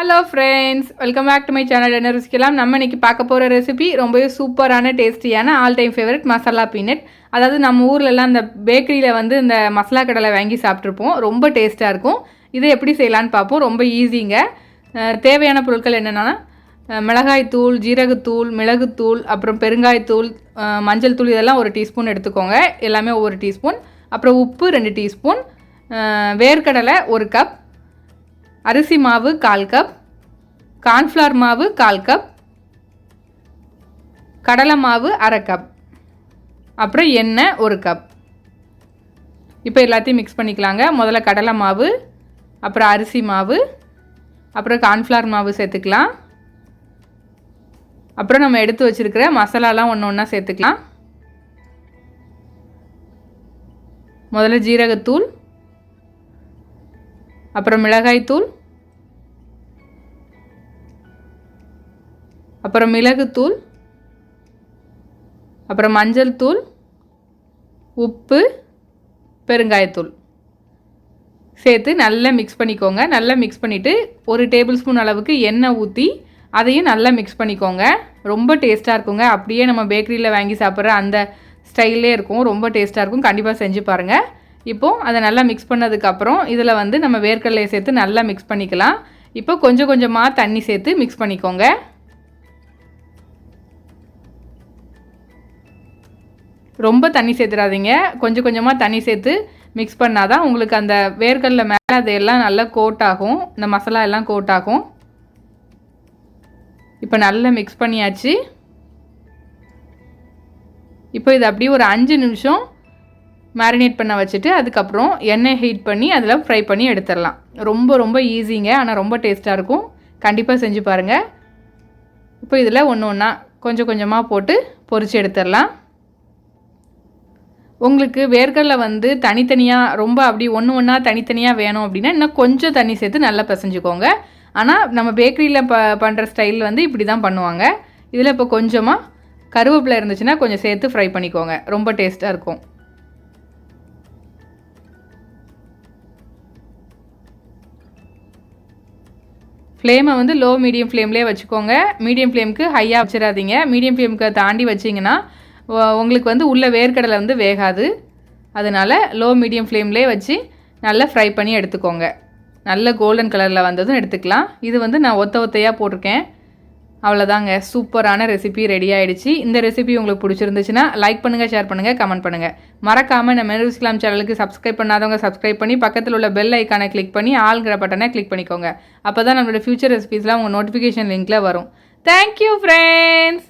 Hello friends, welcome back to my channel. என்ன ருசிக்கலாம். நம்ம இன்றைக்கி பார்க்க போகிற ரெசிபி ரொம்பவே சூப்பரான டேஸ்டியான all time favourite masala peanut. அதாவது நம்ம ஊர்லலாம் இந்த பேக்கரியில் வந்து இந்த மசாலா கடலை வாங்கி சாப்பிட்ருப்போம். ரொம்ப டேஸ்ட்டாக இருக்கும். இதை எப்படி செய்யலான்னு பார்ப்போம். ரொம்ப ஈஸிங்க. தேவையான பொருட்கள் என்னென்னா மிளகாய்த்தூள், ஜீரகத்தூள், மிளகுத்தூள், அப்புறம் பெருங்காயத்தூள், மஞ்சள் தூள் இதெல்லாம் ஒரு டீஸ்பூன் எடுத்துக்கோங்க. எல்லாமே ஒவ்வொரு டீஸ்பூன். அப்புறம் உப்பு 2 டீஸ்பூன், வேர்க்கடலை 1 கப், அரிசி மாவு 1/4 கப், கார்ன்ஃப்ளவர் மாவு 1/4 கப், கடலை மாவு 1/2 கப், அப்புறம் எண்ணெய் 1 கப். இப்போ எல்லாத்தையும் மிக்ஸ் பண்ணிக்கலாங்க. முதல்ல கடலை மாவு, அப்புறம் அரிசி மாவு, அப்புறம் கார்ன்ஃப்ளவர் மாவு சேர்த்துக்கலாம். அப்புறம் நம்ம எடுத்து வச்சுருக்கிற மசாலாலாம் ஒன்று ஒன்றா சேர்த்துக்கலாம். முதல்ல ஜீரகத்தூள், அப்புறம் மிளகாய்த்தூள், அப்புறம் மிளகுத்தூள், அப்புறம் மஞ்சள் தூள், உப்பு, பெருங்காயத்தூள் சேர்த்து நல்லா மிக்ஸ் பண்ணிக்கோங்க. நல்லா மிக்ஸ் பண்ணிவிட்டு 1 டேபிள் ஸ்பூன் அளவுக்கு எண்ணெய் ஊற்றி அதையும் நல்லா மிக்ஸ் பண்ணிக்கோங்க. ரொம்ப டேஸ்ட்டாக இருக்குங்க. அப்படியே நம்ம பேக்கரியில் வாங்கி சாப்பிட்ற அந்த ஸ்டைல்லே இருக்கும். ரொம்ப டேஸ்ட்டாக இருக்கும். கண்டிப்பாக செஞ்சு பாருங்கள். இப்போது அதை நல்லா மிக்ஸ் பண்ணதுக்கப்புறம் இதில் வந்து நம்ம வேர்க்கடலையை சேர்த்து நல்லா மிக்ஸ் பண்ணிக்கலாம். இப்போ கொஞ்சம் கொஞ்சமாக தண்ணி சேர்த்து மிக்ஸ் பண்ணிக்கோங்க. ரொம்ப தண்ணி சேர்த்துடாதீங்க. கொஞ்சம் கொஞ்சமாக தண்ணி சேர்த்து மிக்ஸ் பண்ணால் தான் உங்களுக்கு அந்த வேர்க்கடலை மேலே அதையெல்லாம் நல்லா கோட் ஆகும். இந்த மசாலா எல்லாம் கோட் ஆகும். இப்போ நல்லா மிக்ஸ் பண்ணியாச்சு. இப்போ இது அப்படியே ஒரு 5 நிமிஷம் மேரினேட் பண்ண வச்சுட்டு அதுக்கப்புறம் எண்ணெய் ஹீட் பண்ணி அதில் ஃப்ரை பண்ணி எடுத்துடலாம். ரொம்ப ரொம்ப ஈஸிங்க. ஆனால் ரொம்ப டேஸ்ட்டாக இருக்கும். கண்டிப்பாக செஞ்சு பாருங்கள். இப்போ இதில் ஒன்று ஒன்றா கொஞ்சம் கொஞ்சமாக போட்டு பொரித்து எடுத்துடலாம். உங்களுக்கு வேர்க்கடலை வந்து தனித்தனியாக ரொம்ப அப்படி ஒன்று ஒன்றா தனித்தனியாக வேணும் அப்படின்னா இன்னும் கொஞ்சம் தண்ணி சேர்த்து நல்லா பிசைஞ்சுக்கோங்க. ஆனால் நம்ம பேக்கரியில் பண்ணுற ஸ்டைல் வந்து இப்படி தான் பண்ணுவாங்க. இதில் இப்போ கொஞ்சமாக கருவேப்பிலை இருந்துச்சுன்னா கொஞ்சம் சேர்த்து ஃப்ரை பண்ணிக்கோங்க. ரொம்ப டேஸ்ட்டாக இருக்கும். ஃப்ளேமை வந்து லோ மீடியம் ஃப்ளேம்லேயே வச்சுக்கோங்க. மீடியம் ஃப்ளேமுக்கு ஹையாக வச்சிடாதீங்க. மீடியம் ஃப்ளேமுக்கு தாண்டி வச்சிங்கன்னா உங்களுக்கு வந்து உள்ள வேர்க்கடலை வந்து வேகாது. அதனால் லோ மீடியம் ஃப்ளேம்லேயே வச்சு நல்லா ஃப்ரை பண்ணி எடுத்துக்கோங்க. நல்ல கோல்டன் கலரில் வந்ததும் எடுத்துக்கலாம். இது வந்து நான் ஒத்தையாக போட்டிருக்கேன். அவ்வளோதாங்க. சூப்பரான ரெசிபி ரெடி ஆகிடுச்சு. இந்த ரெசிபி உங்களுக்கு பிடிச்சிருந்துச்சுன்னா லைக் பண்ணுங்கள், ஷேர் பண்ணுங்கள், கமெண்ட் பண்ணுங்கள். மறக்காமல் நம்ம என்னா ருசிக்கலாம் சேனலுக்கு சப்ஸ்கிரைப் பண்ணாதவங்க சப்ஸ்கிரைப் பண்ணி பக்கத்தில் உள்ள பெல் ஐக்கானை கிளிக் பண்ணி ஆல்ங்கிற பட்டனை கிளிக் பண்ணிக்கோங்க. அப்போ தான் நம்மளோட ஃபியூச்சர் ரெசிபீஸ்லாம் உங்கள் நோட்டிஃபிகேஷன் லிங்க்கில் வரும். Thank you friends.